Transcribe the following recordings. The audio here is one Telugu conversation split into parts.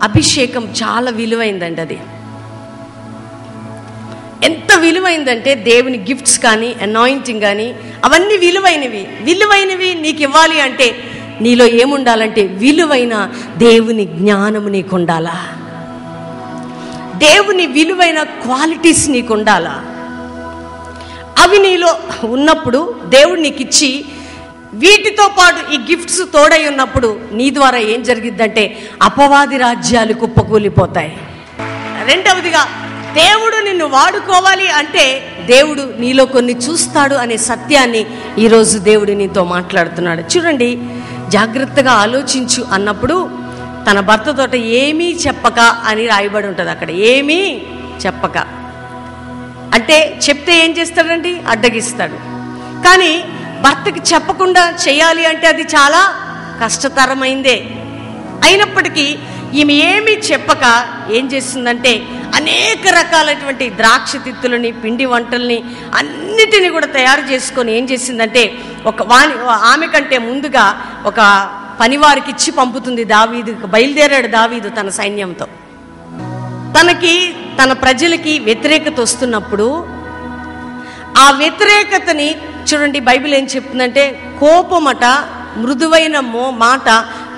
అభిషేకం చాలా విలువైందండి. అది ఎంత విలువైందంటే దేవుని గిఫ్ట్స్ కానీ అనాయింటింగ్ కానీ అవన్నీ విలువైనవి నీకు ఇవ్వాలి అంటే నీలో ఏముండాలంటే విలువైన దేవుని జ్ఞానము నీకు ఉండాలా, దేవుని విలువైన క్వాలిటీస్ నీకు ఉండాలా. అవి నీలో ఉన్నప్పుడు దేవుడు నీకు ఇచ్చి వీటితో పాటు ఈ గిఫ్ట్స్ తోడై ఉన్నప్పుడు నీ ద్వారా ఏం జరిగిద్దంటే అపవాది రాజ్యాలు కుప్పకూలిపోతాయి. రెండవదిగా దేవుడు నిన్ను వాడుకోవాలి అంటే దేవుడు నీలో కొన్ని చూస్తాడు అనే సత్యాన్ని ఈరోజు దేవుడు నీతో మాట్లాడుతున్నాడు. చూడండి, జాగ్రత్తగా ఆలోచించు అన్నప్పుడు తన భర్తతోట ఏమీ చెప్పక అని రాయబడి ఉంటుంది. అక్కడ ఏమీ చెప్పక అంటే చెప్తే ఏం చేస్తాడండి, అడ్డగిస్తాడు. కానీ భర్తకి చెప్పకుండా చేయాలి అంటే అది చాలా కష్టతరమైందే. అయినప్పటికీ ఈమె ఏమీ చెప్పక ఏం చేస్తుందంటే అనేక రకాలైనటువంటి ద్రాక్ష తిత్తులని, పిండి వంటల్ని అన్నిటినీ కూడా తయారు చేసుకొని ఏం చేసిందంటే ఆమె కంటే ముందుగా ఒక పనివారికి ఇచ్చి పంపుతుంది. బయలుదేరాడు దావీదు తన సైన్యంతో. తన ప్రజలకి వ్యతిరేకత వస్తున్నప్పుడు ఆ వ్యతిరేకతని చూడండి, బైబిల్ ఏం చెప్తుందంటే కోపమట, మృదువైన మాట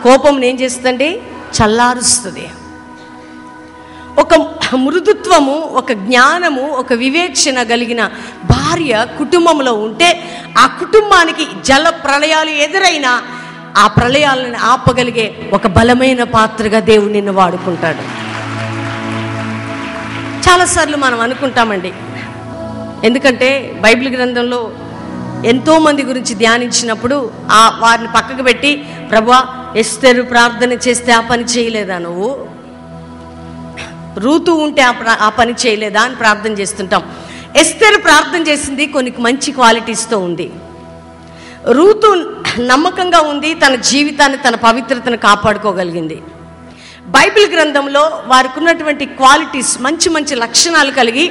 కోపం ఏం చేస్తుందండి, చల్లారుస్తుంది. ఒక మృదుత్వము, ఒక జ్ఞానము, ఒక వివేచన కలిగిన భార్య కుటుంబంలో ఉంటే ఆ కుటుంబానికి జల ప్రళయాలు ఎదురైనా ఆ ప్రళయాలను ఆపగలిగే ఒక బలమైన పాత్రగా దేవుడు నిన్ను వాడుకుంటాడు. చాలాసార్లు మనం అనుకుంటామండి, ఎందుకంటే బైబిల్ గ్రంథంలో ఎంతోమంది గురించి ధ్యానించినప్పుడు వారిని పక్కకు పెట్టి, ప్రభువా ఎస్తేరు ప్రార్థన చేస్తే ఆ పని చేయలేదా, నువ్వు రూతు ఉంటే ఆ పని చేయలేదా అని ప్రార్థన చేస్తుంటాం. ఎస్తేరు ప్రార్థన చేసింది కొన్ని మంచి క్వాలిటీస్తో ఉంది. రూతు నమ్మకంగా ఉంది, తన జీవితాన్ని, తన పవిత్రతను కాపాడుకోగలిగింది. బైబిల్ గ్రంథంలో వారికి ఉన్నటువంటి క్వాలిటీస్, మంచి మంచి లక్షణాలు కలిగి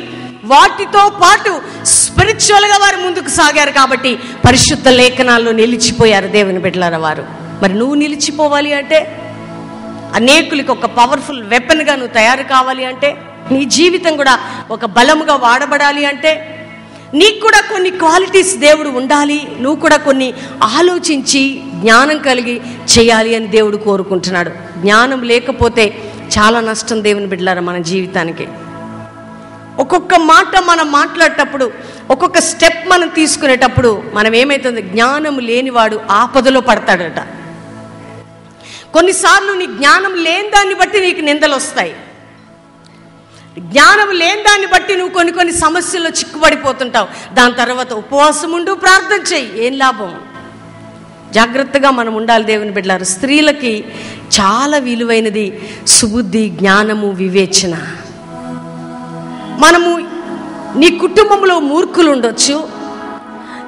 వాటితో పాటు స్పిరిచువల్గా వారు ముందుకు సాగారు కాబట్టి పరిశుద్ధ లేఖనాల్లో నిలిచిపోయారు దేవుని బిడ్డలారా వారు. మరి నువ్వు నిలిచిపోవాలి అంటే, అనేకులకి ఒక పవర్ఫుల్ వెపన్గా నువ్వు తయారు కావాలి అంటే, నీ జీవితం కూడా ఒక బలముగా వాడబడాలి అంటే నీకు కూడా కొన్ని క్వాలిటీస్ దేవుడు ఉండాలి. నువ్వు కూడా కొన్ని ఆలోచించి జ్ఞానం కలిగి చేయాలి అని దేవుడు కోరుకుంటున్నాడు. జ్ఞానం లేకపోతే చాలా నష్టం దేవుని బిడ్డలారా మన జీవితానికి. ఒక్కొక్క మాట మనం మాట్లాడేటప్పుడు, ఒక్కొక్క స్టెప్ మనం తీసుకునేటప్పుడు మనం ఏమవుతుంది, జ్ఞానం లేనివాడు ఆపదలో పడతాడట. కొన్నిసార్లు నీ జ్ఞానం లేని దాన్ని బట్టి నీకు నిందలు వస్తాయి. జ్ఞానం లేని దాన్ని బట్టి నువ్వు కొన్ని సమస్యల్లో చిక్కుబడిపోతుంటావు. దాని తర్వాత ఉపవాసం ఉండు, ప్రార్థన చెయ్యి, ఏం లాభం? జాగ్రత్తగా మనం ఉండాలి దేవుని బిడ్డలారు. స్త్రీలకి చాలా విలువైనది సుబుద్ధి, జ్ఞానము, వివేచన. మనము నీ కుటుంబంలో మూర్ఖులు ఉండొచ్చు,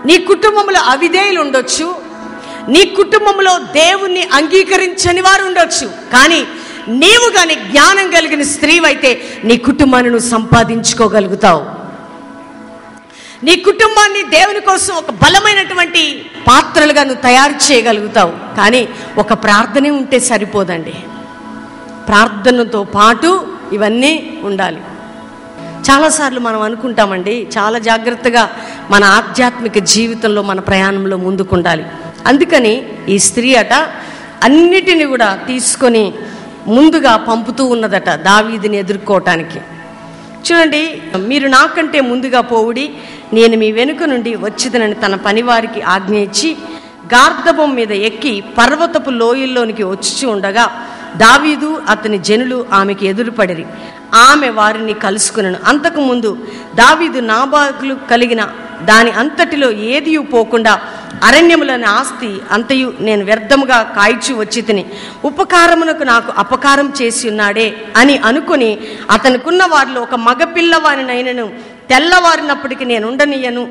నీ కుటుంబంలో అవిధేయులు ఉండొచ్చు, నీ కుటుంబంలో దేవుణ్ణి అంగీకరించని వారు ఉండొచ్చు. కానీ నీవు కానీ జ్ఞానం కలిగిన స్త్రీవైతే నీ కుటుంబాన్ని నువ్వు సంపాదించుకోగలుగుతావు. నీ కుటుంబాన్ని దేవుని కోసం ఒక బలమైనటువంటి పాత్రలుగా నువ్వు తయారు చేయగలుగుతావు. కానీ ఒక ప్రార్థనే ఉంటే సరిపోదండి, ప్రార్థనతో పాటు ఇవన్నీ ఉండాలి. చాలాసార్లు మనం అనుకుంటామండి, చాలా జాగ్రత్తగా మన ఆధ్యాత్మిక జీవితంలో మన ప్రయాణంలో ముందుకుండాలి. అందుకని ఈ స్త్రీ అట అన్నిటిని కూడా తీసుకొని ముందుగా పంపుతూ ఉన్నదట దావీదుని ఎదుర్కోవటానికి. చూడండి, మీరు నాకంటే ముందుగా పోవుడి, నేను మీ వెనుక నుండి వచ్చిదనని తన పనివారికి ఆజ్ఞ ఇచ్చి గార్ధబం మీద ఎక్కి పర్వతపు లోయల్లోనికి వచ్చి ఉండగా దావీదు అతని జనులు ఆమెకి ఎదురుపడిరి. ఆమె వారిని కలుసుకునను. అంతకుముందు దావీదు నాబాలు కలిగిన దాని అంతటిలో ఏదియు పోకుండా అరణ్యములని ఆస్తి అంతయు నేను వ్యర్థముగా కాయిచి వచ్చి తిని ఉపకారమునకు నాకు అపకారం చేసి ఉన్నాడే అని అనుకుని అతనుకున్న వారిలో ఒక మగపిల్లవారినైనను తెల్లవారినప్పటికీ నేను ఉండనియను,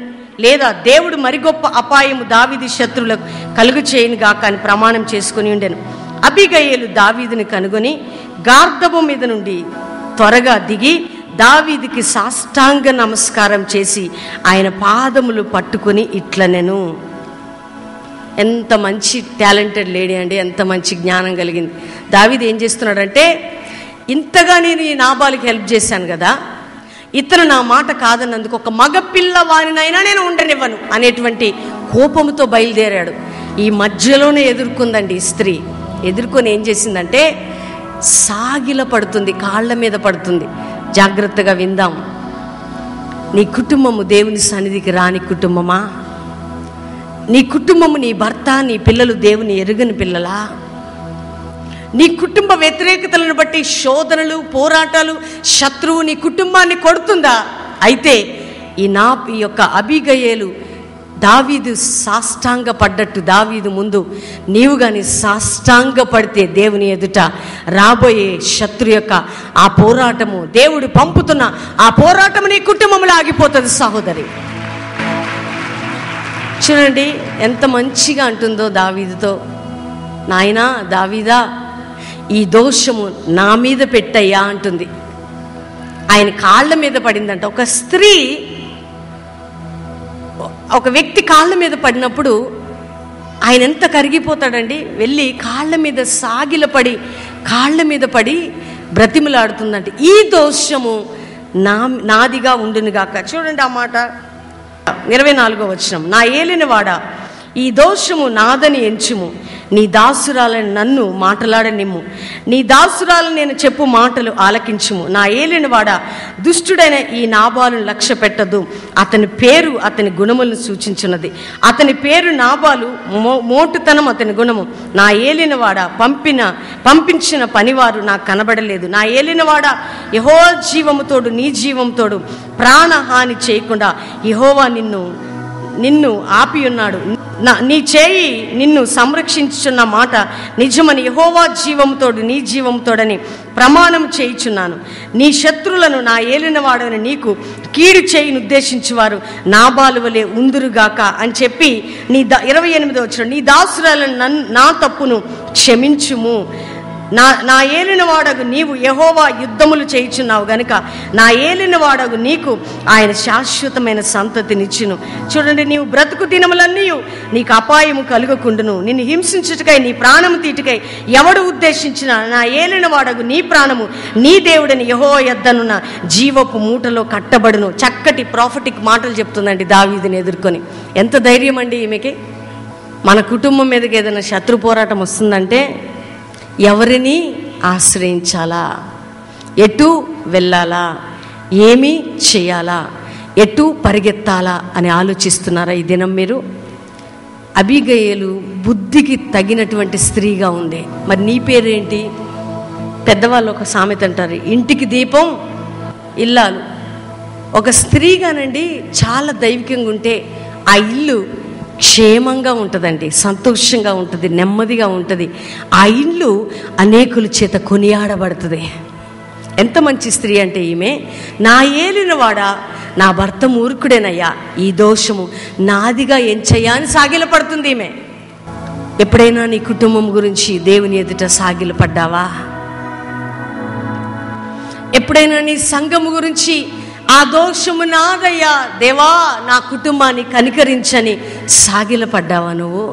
లేదా దేవుడు మరి గొప్ప అపాయము దావీదు శత్రువులకు కలుగు చేయనుగాక అని ప్రమాణం చేసుకుని ఉండెను. అబీగయలు దావీదుని కనుగొని గార్ధబం మీద నుండి త్వరగా దిగి దావీదుకి సాష్టాంగ నమస్కారం చేసి ఆయన పాదములు పట్టుకుని ఇట్లనెను. ఎంత మంచి టాలెంటెడ్ లేడీ అండి, ఎంత మంచి జ్ఞానం కలిగింది. దావీదు ఏం చేస్తున్నాడంటే, ఇంతగా నేను ఈ నాబాలుకి హెల్ప్ చేశాను కదా, ఇతను నా మాట కాదన్నందుకు ఒక మగపిల్లవారినైనా నేను ఉండనివ్వను అనేటువంటి కోపంతో బయలుదేరాడు. ఈ మధ్యలోనే ఎదుర్కొందండి ఈ స్త్రీ. ఎదుర్కొని ఏం చేసిందంటే సాగిల పడుతుంది, కాళ్ళ మీద పడుతుంది. జాగ్రత్తగా విందాం. నీ కుటుంబము దేవుని సన్నిధికి రాని కుటుంబమా? నీ కుటుంబము, నీ భర్త, నీ పిల్లలు దేవుని ఎరుగని పిల్లలా? నీ కుటుంబ వ్యతిరేకతలను బట్టి శోధనలు, పోరాటాలు, శత్రువు నీ కుటుంబాన్ని కొడుతుందా? అయితే ఈ యొక్క అబీగయేలు దావీదు సాష్టాంగ పడ్డట్టు దావీదు ముందు నీవు కానీ సాష్టాంగ పడితే దేవుని ఎదుట రాబోయే శత్రు యొక్క ఆ పోరాటము, దేవుడు పంపుతున్న ఆ పోరాటము నీ కుటుంబంలో ఆగిపోతుంది సహోదరి. చూడండి ఎంత మంచిగా అంటుందో దావీదుతో, నాయనా దావీదా, ఈ దోషము నా మీద పెట్టయ్యా అంటుంది. ఆయన కాళ్ళ మీద పడిందంట. ఒక స్త్రీ, ఒక వ్యక్తి కాళ్ళ మీద పడినప్పుడు ఆయన ఎంత కరిగిపోతాడండి. వెళ్ళి కాళ్ళ మీద సాగిలపడి కాళ్ళ మీద పడి బ్రతిమలాడుతుందంటే ఈ దోషము నాదిగా ఉండునుగాక. చూడండి ఆ మాట 24వ వచనం. నా ఏలినవాడా, ఈ దోషము నాదని ఎంచుము, నీ దాసురాలని నన్ను మాటలాడనిమ్ము, నీ దాసురాలను నేను చెప్పు మాటలు ఆలకించుము. నా ఏలినవాడా, దుష్టుడైన ఈ నాబాలును లక్ష్య పెట్టదు, అతని పేరు అతని గుణములను సూచించున్నది. అతని పేరు నాబాలు, మోటుతనం అతని గుణము. నా ఏలినవాడా, పంపించిన పనివారు నాకు కనబడలేదు. నా ఏలినవాడా, యెహోవా జీవముతోడు నీ జీవంతోడు ప్రాణహాని చేయకుండా యెహోవా నిన్ను ఆపి ఉన్నాడు. నీ చేయి నిన్ను సంరక్షించుచున్న మాట నిజమని యెహోవా జీవముతోడు నీ జీవముతోడని ప్రమాణం చేయుచున్నాను. నీ శత్రులను నా ఏలినవాడని నీకు కీడు చేయిని ఉద్దేశించేవారు నాబాలు వలె ఉందురుగాక అని చెప్పి 28వ వచనం, నీ దాసురాలను నా తప్పును క్షమించుము. నా ఏలినవాడగు నీవు యెహోవా యుద్ధములు చేయుచున్నావు గనుక నా ఏలినవాడగు నీకు ఆయన శాశ్వతమైన సంతతినిచ్చును. చూడండి, నీవు బ్రతుకు దినములన్నీ నీకు అపాయము కలుగకుండును. నిన్ను హింసించుటకై నీ ప్రాణము తీటుకై ఎవడు ఉద్దేశించిన నా ఏలినవాడగు నీ ప్రాణము నీ దేవుడని యెహోవా యొద్దనున్న జీవపు మూటలో కట్టబడును. చక్కటి ప్రాఫిటిక్ మాటలు చెప్తుందండి దావీదుని ఎదుర్కొని. ఎంత ధైర్యం అండి ఈమెకి. మన కుటుంబం మీదకి ఏదైనా శత్రు పోరాటం వస్తుందంటే ఎవరిని ఆశ్రయించాలా, ఎటు వెళ్ళాలా, ఏమి చేయాలా, ఎటు పరిగెత్తాలా అని ఆలోచిస్తున్నారా ఈ దినం మీరు? అబీగయేలు బుద్ధికి తగినటువంటి స్త్రీగా ఉంది. మరి నీ పేరేంటి? పెద్దవాళ్ళు ఒక సామెత అంటారు, ఇంటికి దీపం ఇల్లాలు. ఒక స్త్రీగానండి చాలా దైవికంగా ఉంటే ఆ ఇల్లు క్షేమంగా ఉంటుందండి, సంతోషంగా ఉంటుంది, నెమ్మదిగా ఉంటుంది. ఆ ఇల్లు అనేకుల చేత కొనియాడబడుతుంది. ఎంత మంచి స్త్రీ అంటే ఈమె, నా ఏలినవాడా నా భర్త మూర్ఖుడేనయ్యా, ఈ దోషము నాదిగా ఎంచయ్యా అని సాగిలపడుతుంది ఈమె. ఎప్పుడైనా నీ కుటుంబం గురించి దేవుని ఎదుట సాగిలపడ్డావా? ఎప్పుడైనా నీ సంఘము గురించి ఆ దోషము నాదయ్యా దేవా నా కుటుంబాన్ని కనికరించని సాగిలపడ్డావా నువ్వు?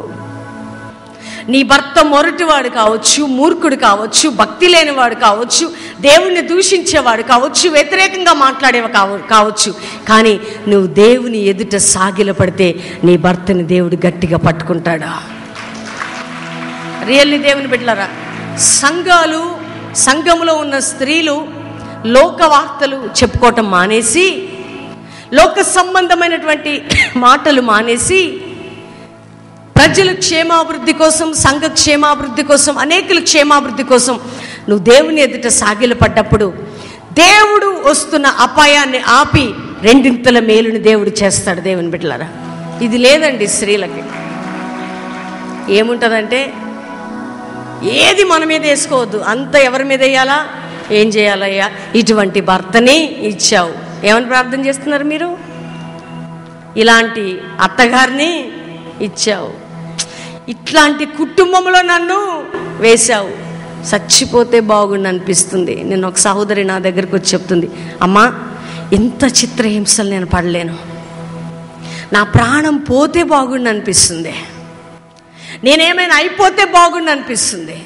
నీ భర్త మొరటివాడు కావచ్చు, మూర్ఖుడు కావచ్చు, భక్తి లేనివాడు కావచ్చు, దేవుణ్ణి దూషించేవాడు కావచ్చు, వ్యతిరేకంగా మాట్లాడేవి కావచ్చు, కానీ నువ్వు దేవుని ఎదుట సాగిలపడితే నీ భర్తని దేవుడు గట్టిగా పట్టుకుంటాడా? రియల్లీ దేవుని బిడ్డలారా, సంఘములో ఉన్న స్త్రీలు లోక వార్తలు చెప్పుకోవటం మానేసి, లోక సంబంధమైనటువంటి మాటలు మానేసి, ప్రజల క్షేమాభివృద్ధి కోసం, సంఘ క్షేమాభివృద్ధి కోసం, అనేకుల క్షేమాభివృద్ధి కోసం నువ్వు దేవుని ఎదుట సాగిలపడ్డప్పుడు దేవుడు వస్తున్న అపాయాన్ని ఆపి రెండింతల మేలుని దేవుడు చేస్తాడు. దేవుని బిడ్డలారా, ఇది లేదండి స్త్రీలకి. ఏముంటుందంటే ఏది మన మీద వేసుకోవద్దు, అంత ఎవరి మీద వేయాలా, ఏం చేయాలయ్యా, ఇటువంటి భర్తని ఇచ్చావు. ఏమని ప్రార్థన చేస్తున్నారు మీరు? ఇలాంటి అత్తగారిని ఇచ్చావు, ఇట్లాంటి కుటుంబంలో నన్ను వేశావు, చచ్చిపోతే బాగుండు అనిపిస్తుంది. నేను ఒక సహోదరి నా దగ్గరకు వచ్చి చెప్తుంది, అమ్మా ఇంత చిత్రహింసలు నేను పడలేను, నా ప్రాణం పోతే బాగుండు అనిపిస్తుంది, నేనేమైనా అయిపోతే బాగుండు అనిపిస్తుంది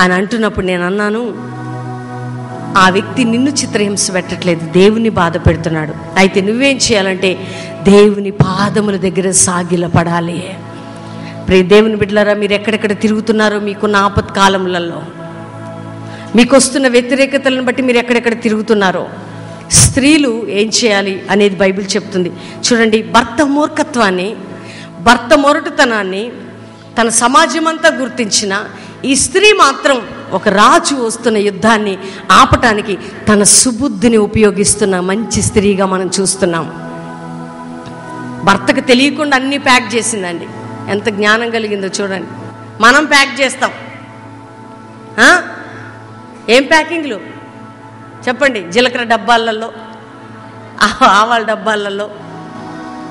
అని అంటున్నప్పుడు నేను అన్నాను, ఆ వ్యక్తి నిన్ను చిత్రహింస పెట్టట్లేదు, దేవుని బాధ పెడుతున్నాడు. అయితే నువ్వేం చేయాలంటే దేవుని పాదముల దగ్గర సాగిలపడాలి. ప్రియ దేవుని బిడ్డలారా, మీరు ఎక్కడెక్కడ తిరుగుతున్నారో, మీకున్న ఆపత్కాలములలో మీకు వస్తున్న వ్యతిరేకతలను బట్టి మీరు ఎక్కడెక్కడ తిరుగుతున్నారో, స్త్రీలు ఏం చేయాలి అనేది బైబిల్ చెప్తుంది. చూడండి, భర్త మూర్ఖత్వాన్ని, భర్త మొరటుతనాన్ని తన సమాజం అంతా గుర్తించిన ఈ స్త్రీ మాత్రం ఒక రాజు వస్తున్న యుద్ధాన్ని ఆపటానికి తన సుబుద్ధిని ఉపయోగిస్తున్న మంచి స్త్రీగా మనం చూస్తున్నాం. భర్తకు తెలియకుండా అన్నీ ప్యాక్ చేసిందండి. ఎంత జ్ఞానం కలిగిందో చూడండి. మనం ప్యాక్ చేస్తాం. ఏం ప్యాకింగ్లు చెప్పండి? జీలకర్ర డబ్బాలలో, ఆవాల డబ్బాలలో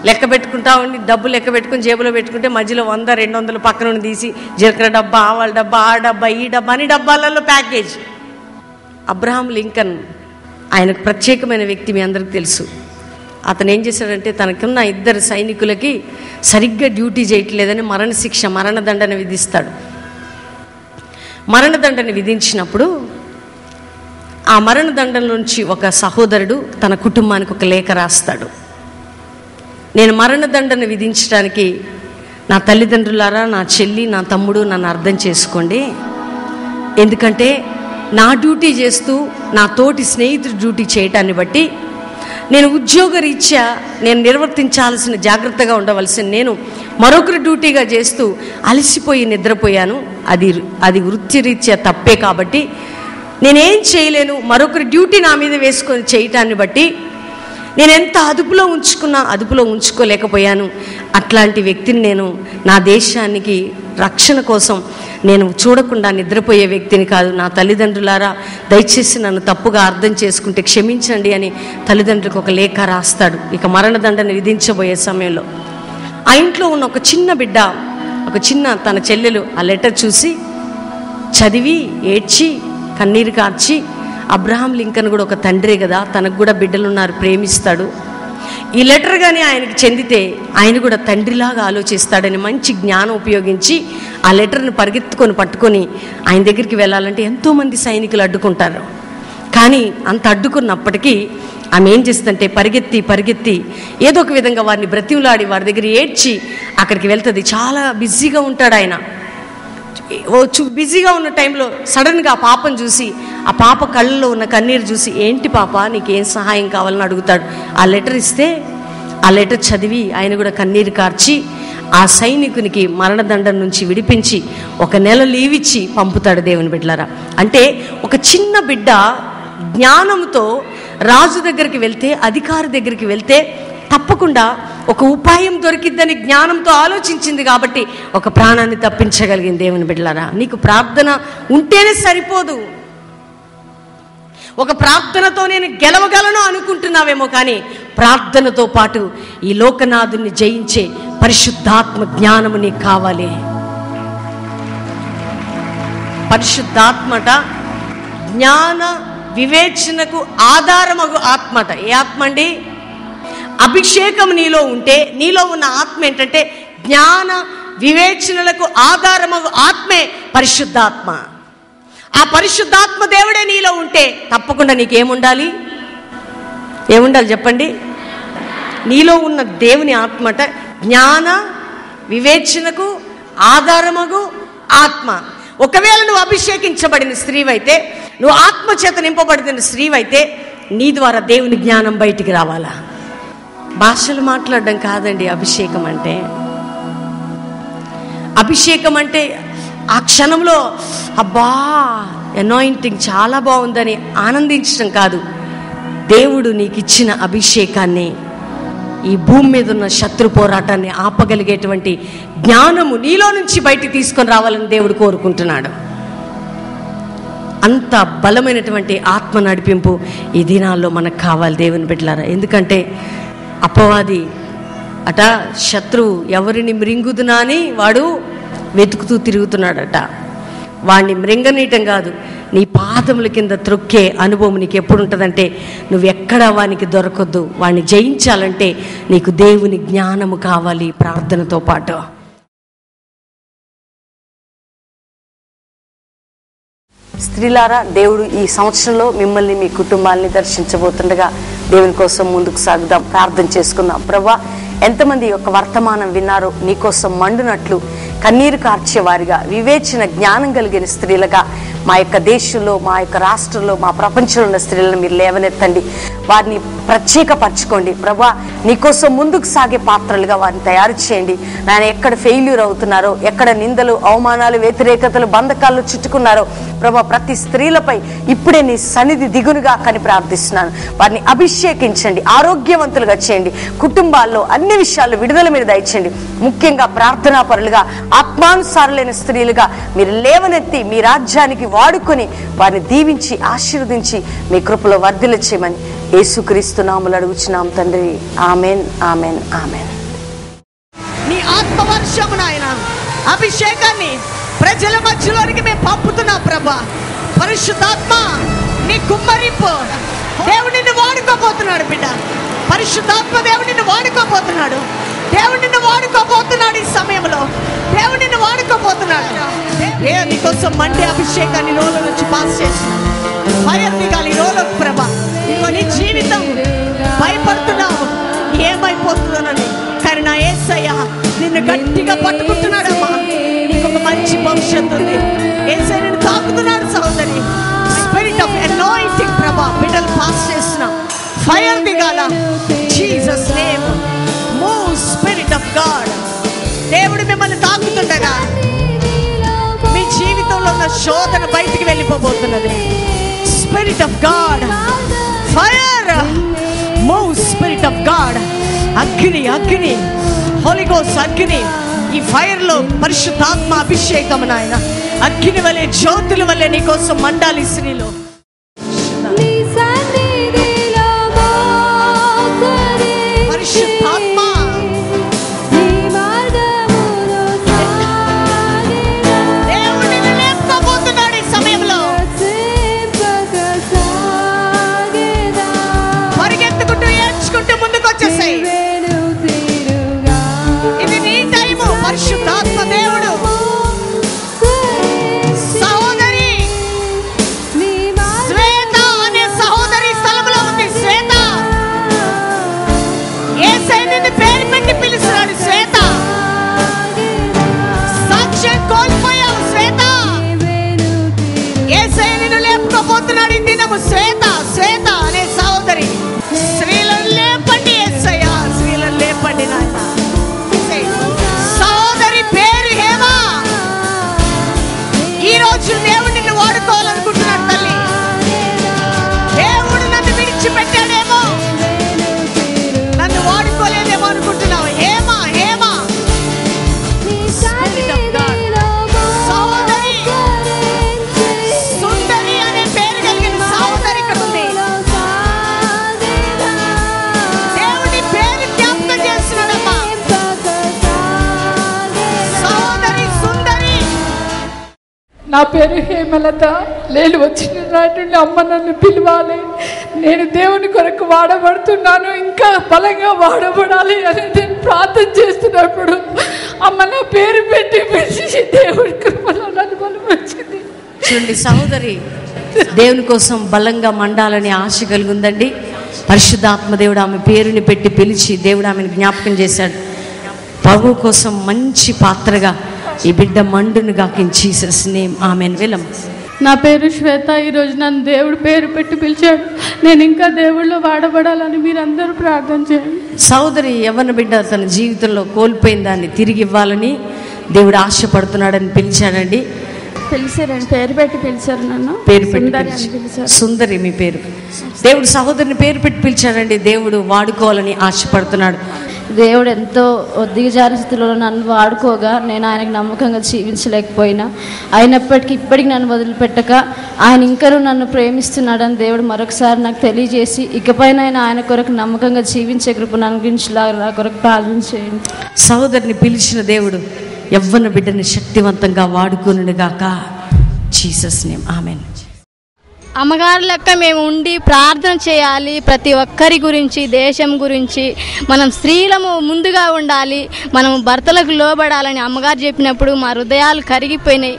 లెక్క పెట్టుకుంటా ఉండి, డబ్బు లెక్క పెట్టుకుని జేబులో పెట్టుకుంటే మధ్యలో 100, 200 పక్కన తీసి జీలకర్ర డబ్బా, ఆవాల డబ్బా, ఆ డబ్బా, ఈ డబ్బా అని డబ్బాలలో ప్యాకేజ్. అబ్రహాం లింకన్ ఆయనకు ప్రత్యేకమైన వ్యక్తి, మీ అందరికీ తెలుసు. అతను ఏం చేశాడంటే తనకున్న 2 సైనికులకి సరిగ్గా డ్యూటీ చేయట్లేదని మరణదండన విధిస్తాడు. మరణదండన విధించినప్పుడు ఆ మరణదండం నుంచి ఒక సహోదరుడు తన కుటుంబానికి ఒక లేఖ రాస్తాడు. నేను మరణదండన విధించడానికి నా తల్లిదండ్రులారా, నా చెల్లి, నా తమ్ముడు నన్ను అర్థం చేసుకోండి. ఎందుకంటే నా డ్యూటీ చేస్తూ నా తోటి స్నేహితుడి డ్యూటీ చేయటాన్ని బట్టి నేను ఉద్యోగరీత్యా నేను నిర్వర్తించాల్సిన, జాగ్రత్తగా ఉండవలసిన నేను మరొకరి డ్యూటీగా చేస్తూ అలసిపోయి నిద్రపోయాను. అది వృత్తిరీత్యా తప్పే. కాబట్టి నేనేం చేయలేను. మరొకరి డ్యూటీ నా మీద వేసుకొని చేయటాన్ని బట్టి నేను ఎంత అదుపులో ఉంచుకోలేకపోయాను. అట్లాంటి వ్యక్తిని నేను నా దేశానికి రక్షణ కోసం నేను చూడకుండా నిద్రపోయే వ్యక్తిని కాదు. నా తల్లిదండ్రులారా, దయచేసి నన్ను తప్పుగా అర్థం చేసుకుంటే క్షమించండి అని తల్లిదండ్రులకు ఒక లేఖ రాస్తాడు. ఇక మరణదండన విధించబోయే సమయంలో ఆ ఇంట్లో ఉన్న ఒక చిన్న బిడ్డ, ఒక చిన్న తన చెల్లెలు ఆ లెటర్ చూసి చదివి ఏడ్చి కన్నీరు కార్చి, అబ్రహాం లింకన్ కూడా ఒక తండ్రే కదా, తనకు కూడా బిడ్డలున్నారు, ప్రేమిస్తాడు, ఈ లెటర్ కానీ ఆయనకి చెందితే ఆయన కూడా తండ్రిలాగా ఆలోచిస్తాడని మంచి జ్ఞానం ఉపయోగించి ఆ లెటర్ని పట్టుకొని ఆయన దగ్గరికి వెళ్ళాలంటే ఎంతోమంది సైనికులు అడ్డుకుంటారు. కానీ అంత అడ్డుకున్నప్పటికీ ఆమె ఏం చేస్తుందంటే పరిగెత్తి ఏదో ఒక విధంగా వారిని బ్రతిమలాడి వారి దగ్గర ఏడ్చి అక్కడికి వెళ్తుంది. చాలా బిజీగా ఉంటాడు ఆయన. బిజీగా ఉన్న టైంలో సడన్గా ఆ పాపను చూసి, ఆ పాప కళ్ళలో ఉన్న కన్నీరు చూసి, ఏంటి పాప నీకేం సహాయం కావాలని అడుగుతాడు. ఆ లెటర్ ఇస్తే ఆ లెటర్ చదివి ఆయన కూడా కన్నీరు కార్చి ఆ సైనికునికి మరణదండం నుంచి విడిపించి 1 నెల లీవ్ ఇచ్చి పంపుతాడు. దేవుని బిడ్డలారా, అంటే ఒక చిన్న బిడ్డ జ్ఞానంతో రాజు దగ్గరికి వెళ్తే, అధికారి దగ్గరికి వెళ్తే తప్పకుండా ఒక ఉపాయం దొరికిద్దని జ్ఞానంతో ఆలోచించింది కాబట్టి ఒక ప్రాణాన్ని తప్పించగలిగింది. దేవుని బిడ్డలారా, నీకు ప్రార్థన ఉంటేనే సరిపోదు. ఒక ప్రార్థనతో నేను గెలవగలను అనుకుంటున్నావేమో, కానీ ప్రార్థనతో పాటు ఈ లోకనాథుని జయించే పరిశుద్ధాత్మ జ్ఞానము నీకు కావాలి. పరిశుద్ధాత్మట జ్ఞాన వివేచనకు ఆధారమగు ఆత్మట. ఏ ఆత్మ అండి? అభిషేకం నీలో ఉంటే నీలో ఉన్న ఆత్మ ఏంటంటే జ్ఞాన వివేచనలకు ఆధారమగు ఆత్మే పరిశుద్ధాత్మ. ఆ పరిశుద్ధాత్మ దేవుడే నీలో ఉంటే తప్పకుండా నీకేముండాలి? ఏముండాలి చెప్పండి? నీలో ఉన్న దేవుని ఆత్మట జ్ఞాన వివేచనకు ఆధారమగు ఆత్మ. ఒకవేళ నువ్వు అభిషేకించబడిన స్త్రీవైతే, నువ్వు ఆత్మచేత నింపబడిన స్త్రీవైతే నీ ద్వారా దేవుని జ్ఞానం బయటికి రావాలా? భాషలు మాట్లాడడం కాదండి అభిషేకం అంటే. అభిషేకం అంటే ఆ క్షణంలో అబ్బా అనాయింటింగ్ చాలా బాగుందని ఆనందించడం కాదు. దేవుడు నీకు ఇచ్చిన అభిషేకాన్ని, ఈ భూమి మీద ఉన్న శత్రు పోరాటాన్ని ఆపగలిగేటువంటి జ్ఞానము నీలో నుంచి బయటికి తీసుకొని రావాలని దేవుడు కోరుకుంటున్నాడు. అంత బలమైనటువంటి ఆత్మ నడిపింపు ఈ దినాల్లో మనకు కావాలి దేవుని బిడ్డలారా. ఎందుకంటే అపవాది అట శత్రువు ఎవరిని మృంగుదునా అని వాడు వెతుకుతూ తిరుగుతున్నాడట. వాడిని మృంగనీయటం కాదు, నీ పాదముల కింద త్రొక్కే అనుభవం నీకు ఎప్పుడు ఉంటుందంటే నువ్వు ఎక్కడా వానికి దొరకొద్దు. వాడిని జయించాలంటే నీకు దేవుని జ్ఞానము కావాలి ప్రార్థనతో పాటు. స్త్రీలారా, దేవుడు ఈ సంవత్సరంలో మిమ్మల్ని మీ కుటుంబాలని దర్శించబోతుండగా దేవుని కోసం ముందుకు సాగుదాం, ప్రార్థన చేసుకుందాం. ప్రభువా, ఎంతమంది యొక్క వర్తమానం విన్నారో నీకోసం మండునట్లు కన్నీరు కార్చేవారిగా, వివేచన జ్ఞానం కలిగిన స్త్రీలుగా మా యొక్క దేశంలో, మా యొక్క రాష్ట్రంలో, మా ప్రపంచంలో ఉన్న స్త్రీలను మీరు లేవనెత్తండి. వారిని ప్రత్యేకపరచుకోండి ప్రభా. నీకోసం ముందుకు సాగే పాత్రలుగా వారిని తయారు చేయండి. నాయన, ఎక్కడ ఫెయిల్యూర్ అవుతున్నారో, ఎక్కడ నిందలు, అవమానాలు, వ్యతిరేకతలు, బంధకాలు చుట్టుకున్నారో ప్రభా, ప్రతి స్త్రీలపై ఇప్పుడే నీ సన్నిధి దిగునుగా కని ప్రార్థిస్తున్నాను. వారిని అభిషేకించండి, ఆరోగ్యవంతులుగా చేయండి. కుటుంబాల్లో అన్ని విషయాల్లో విడుదల మీరు దయచేయండి. ముఖ్యంగా ప్రార్థనా పరులుగా, ఆత్మానుసారులైన స్త్రీలుగా మీరు లేవనెత్తి మీ రాజ్యానికి వాడుకొని వారిని దీవించి ఆశీర్వదించి మీ కృపలో వర్ధిల్ల చేయమని యేసుక్రీస్తు నామములో అడుగుచున్నాం తండ్రి. Amen, amen, amen. నీ ఆత్మవర్షము నాయన, అభిషేకాన్ని ప్రజల మధ్యలోనికి మేము పంపుతున్నాం ప్రభా. పరిశుద్ధాత్మ నీ కుమ్మరింపు, దేవుడు నిన్ను వాడుకోబోతున్నాడు బిడ్డ. పరిశుద్ధాత్మ దేవుడు నిన్ను వాడుకోబోతున్నాడు. దేవుడు నిన్ను వాడుకోబోతున్నాడు. ఈ సమయంలో దేవుడు నిన్ను వాడుకోబోతున్నాడు. నీకోసం మండే అభిషేకాన్ని రోల నుంచి పాస్ చేసిన ఫైర్ దిగాలి రోలో ప్రభా. ఇదిగో నీ జీవితం భయపడుతున్నావు ఏమైపోతుందోనని, కానీ నా యేసయ్య నిన్ను గట్టిగా పట్టుకుంటున్నాడమ్మా. నీకు ఒక మంచి భవిష్యత్తు ఉంది. యేసయ్య నిన్ను తాకుతున్నాడు సహోదరి. స్పిరిట్ ఆఫ్ అనాయింటింగ్ ప్రభా బిడ్డలు పాస్ చేసిన ఫైర్ దిగాల. Jesus name move spirit of God. దేవుడు మిమ్మల్ని తాకుతుండగా మీ జీవితంలో ఉన్న శోధన బయటికి వెళ్ళిపోబోతున్నది. Spirit of God fire move spirit of God. అగ్ని, అగ్ని, హోలీ గోస్ట్ అగ్ని. ఈ ఫైర్ లో పరిశుద్ధాత్మ అభిషేకం నాయన అగ్ని వలె, జ్యోతుల వలె నీకోసం మండాలి స్త్రీలో. పరిశుద్ధాత్మ ఇది నీ టైము. పరిశుద్ధాత్మ దేవుడు సహోదరి నా పేరు హేమలత. నేను వచ్చిన నాటి నుండి అమ్మ నన్ను పిలవాలి, నేను దేవుని కొరకు వాడబడుతున్నాను, ఇంకా బలంగా వాడబడాలి అని నేను ప్రార్థన చేస్తున్నప్పుడు అమ్మ నా పేరు పెట్టి పిలిచి దేవుని కృపలో నన్ను బలపరిచింది. చూడండి సహోదరి, దేవుని కోసం బలంగా మండాలని ఆశ కలిగిందండి. పరిశుద్ధాత్మ దేవుడు ఆమె పేరుని పెట్టి పిలిచి దేవుడు ఆమెను జ్ఞాపకం చేశాడు. ప్రభు కోసం మంచి పాత్రగా ఈ బిడ్డ మండును గాక ఇన్ జీసస్ నేమ్ ఆమెన్. వెళ్ళం. నా పేరు శ్వేత. ఈరోజు నన్ను దేవుడు పేరు పెట్టి పిలిచాడు. నేను ఇంకా దేవుళ్ళు వాడబడాలని మీరందరూ ప్రార్థన చేయండి. సహోదరి యవ్వన బిడ్డ తన జీవితంలో కోల్పోయిన దాన్ని తిరిగి ఇవ్వాలని దేవుడు ఆశపడుతున్నాడని పిలిచాడండి. పిలిచారండి, పేరు పెట్టి పిలిచారు నన్ను. పేరు పెట్టి సుందరి మీ పేరు. దేవుడు సహోదరిని పేరు పెట్టి పిలిచాడండి. దేవుడు వాడుకోవాలని ఆశపడుతున్నాడు. దేవుడు ఎంతో దిగజారి స్థితిలో నన్ను వాడుకోగా నేను ఆయనకు నమ్మకంగా జీవించలేకపోయినా, అయినప్పటికీ ఇప్పటికి నన్ను వదిలిపెట్టక ఆయన ఇంకనూ నన్ను ప్రేమిస్తున్నాడని దేవుడు మరొకసారి నాకు తెలియజేసి ఇకపైన ఆయన కొరకు నమ్మకంగా జీవించే కృపను అనుగ్రహించేలాగా నా కొరకు ప్రార్థన చేయండి. సహోదరిని పిలిచిన దేవుడు యవ్వన బిడ్డని శక్తివంతంగా వాడుకొనుగాక జీసస్ నేమ్ ఆమెన్. అమ్మగారు లెక్క మేము ఉండి ప్రార్థన చేయాలి. ప్రతి ఒక్కరి గురించి, దేశం గురించి మనం స్త్రీలము ముందుగా ఉండాలి, మనం భర్తలకు లోబడాలని అమ్మగారు చెప్పినప్పుడు మా హృదయాలు కరిగిపోయినాయి.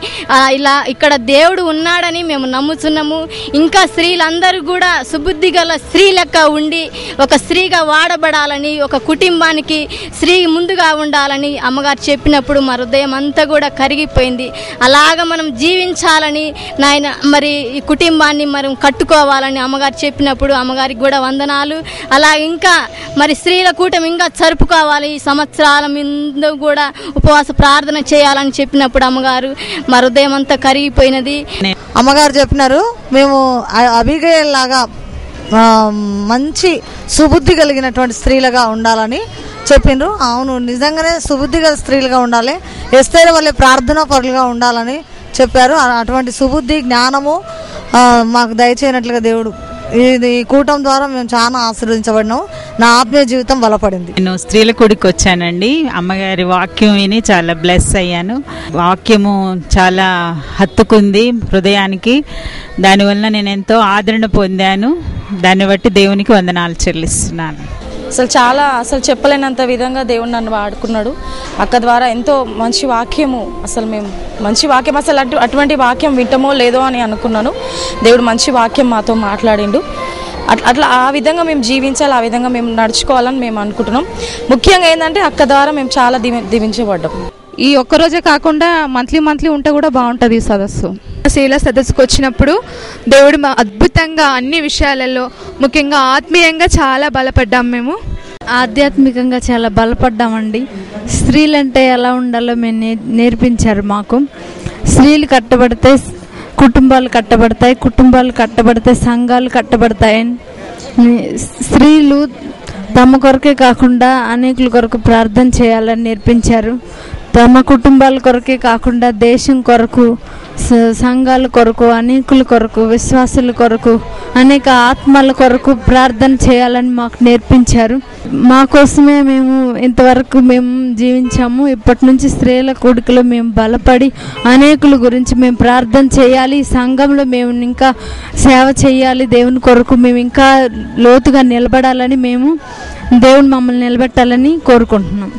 ఇలా ఇక్కడ దేవుడు ఉన్నాడని మేము నమ్ముతున్నాము. ఇంకా స్త్రీలందరూ కూడా సుబుద్ధి గల స్త్రీ లెక్క ఉండి ఒక స్త్రీగా వాడబడాలని, ఒక కుటుంబానికి స్త్రీ ముందుగా ఉండాలని అమ్మగారు చెప్పినప్పుడు మా హృదయం అంతా కూడా కరిగిపోయింది. అలాగ మనం జీవించాలని నాయన మరి ఈ కుటుంబాన్ని మనం కట్టుకోవాలని అమ్మగారు చెప్పినప్పుడు అమ్మగారికి కూడా వందనాలు. అలా ఇంకా మరి స్త్రీల కూటమి ఇంకా జరుపుకోవాలి, ఈ సంవత్సరాల మీద కూడా ఉపవాస ప్రార్థన చేయాలని చెప్పినప్పుడు అమ్మగారు మా హృదయం అంతా కరిగిపోయినది. అమ్మగారు చెప్పినారు మేము అబిగయల్ లాగా మంచి సుబుద్ధి కలిగినటువంటి స్త్రీలుగా ఉండాలని చెప్పిండ్రు. అవును, నిజంగానే సుబుద్ధి గల స్త్రీలుగా ఉండాలి, ఎస్తేర్ వల్లే ప్రార్థనా పరులుగా ఉండాలని చెప్పారు. అటువంటి సుబుద్ధి జ్ఞానము మాకు దయచేయనట్లుగా దేవుడు ఈ కూటం ద్వారా మేము చాలా ఆశీర్వదించబడినాం. నా ఆత్మీయ జీవితం బలపడింది. నేను స్త్రీల కూడికి వచ్చానండి. అమ్మగారి వాక్యం విని చాలా బ్లెస్ అయ్యాను. వాక్యము చాలా హత్తుకుంది హృదయానికి. దానివల్ల నేను ఎంతో ఆదరణ పొందాను. దాన్ని బట్టి దేవునికి వందనాలు చెల్లిస్తున్నాను. అసలు చెప్పలేనంత విధంగా దేవుడు నన్ను వాడుకున్నాడు. అక్క ద్వారా ఎంతో మంచి వాక్యము, మేము మంచి వాక్యం అటువంటి వాక్యం వింటమో లేదో అని అనుకున్నాను. దేవుడు మంచి వాక్యం మాతో మాట్లాడిండు. అట్లా ఆ విధంగా మేము జీవించాలి, ఆ విధంగా మేము నడుచుకోవాలని మేము అనుకుంటున్నాం. ముఖ్యంగా ఏంటంటే అక్క ద్వారా మేము చాలా దీవించబడ్డాం. ఈ ఒక్కరోజే కాకుండా మంత్లీ ఉంటే కూడా బాగుంటుంది ఈ సదస్సు. శీల సదస్సుకు వచ్చినప్పుడు దేవుడు అద్భుతంగా అన్ని విషయాలలో, ముఖ్యంగా ఆత్మీయంగా చాలా బలపడ్డాం. మేము ఆధ్యాత్మికంగా చాలా బలపడ్డామండి. స్త్రీలంటే ఎలా ఉండాలో మేము నేర్పించారు మాకు. స్త్రీలు కట్టబడితే కుటుంబాలు కట్టబడతాయి, కుటుంబాలు కట్టబడితే సంఘాలు కట్టబడతాయి. స్త్రీలు తమ కొరకే కాకుండా అనేకుల కొరకు ప్రార్థన చేయాలని నేర్పించారు. తమ కుటుంబాల కొరకే కాకుండా దేశం కొరకు, సంఘాల కొరకు, అనేకుల కొరకు, విశ్వాసుల కొరకు, అనేక ఆత్మల కొరకు ప్రార్థన చేయాలని మాకు నేర్పించారు. మా కోసమే మేము ఇంతవరకు మేము జీవించాము. ఇప్పటి నుంచి స్త్రీల కూడికలో మేము బలపడి అనేకుల గురించి మేము ప్రార్థన చేయాలి. ఈ సంఘంలో మేము ఇంకా సేవ చేయాలి. దేవుని కొరకు మేము ఇంకా లోతుగా నిలబడాలని, మేము దేవుని మమ్మల్ని నిలబెట్టాలని కోరుకుంటున్నాం.